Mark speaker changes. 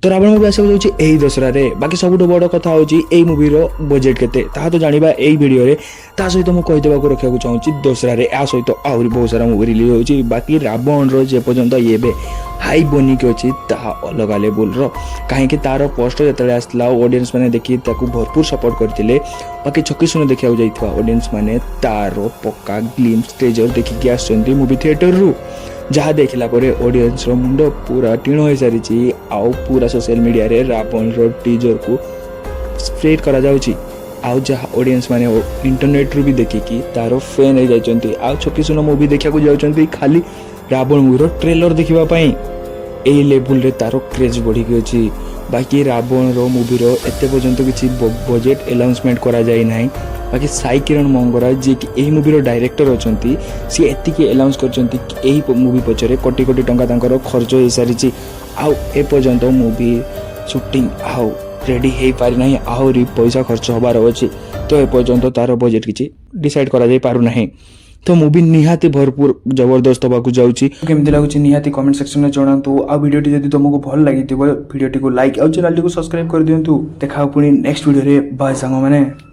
Speaker 1: तो रावण मुवी आसो यही दशहर बाकी सबुठ बड़ कथा हूँ मुवीर बजेट केते तो जाना यही भिडियो ता सहित मुझे कहीदेक रखा चाहूँगी दशहर या सहित आहरी बहुत सारा मुवी रिलीज होची बाकी रावण जेपर्यंत ये हाई बनिक अच्छी ताहा अलग लेवल कहीं तार पोस्टर जो आसला ऑडियंस मैंने देखी भरपूर सपोर्ट करते बाकी छकी सुन देखा जाइए ऑडियंस मैंने तार पक्का ग्लिम्स ट्रेजर देखिकी आसुँच मुवी थिएटर रु जहाँ देखला ऑडियंस मुंड पूरा टीण हो सारी आउ पूरा सोशल मीडिया रे रावण टीजर को स्प्रेड करा जाउची आउ जहाँ ऑडियंस माने इंटरनेट रु भी देखिकी तार फैन हो जाइछन्ती आउ छकी सुन मूवी देखा जाउछन्ती खाली रावण मूवी ट्रेलर देखिबा पई एई लेवल रे तार क्रेज बढ़ी गई बाकी रावण मूवीर एते पर्यंत किसी बजेट अनाउंसमेंट करा जाय नाही बाकी साई किरण मंगरा जी कि यही मूवीर डायरेक्टर अच्छा सी एति अनाउंस कर मूवी पछरे कोटी कोटी टंका तांकर खर्च हो सारी आउ ए पर्यंत मूवी शूटिंग आउ रेडी हो पारि ना आहरी पैसा खर्च होबार अच्छी तो ए पर्यंत तार बजेट किसी डिसाइड करा जाय पारु नाही तो मूवी निहाती भरपूर जबरदस्त होगा जाऊँगी केमती लगुच निहाती कमेंट सेक्शन में जनातु आ वीडियोटी जब तुमको भल लगी वीडियोटी को लाइक और चैनल को सब्सक्राइब कर दिंतु देखा पुणी नेक्स्ट वीडियो रे बाय सांग मैंने।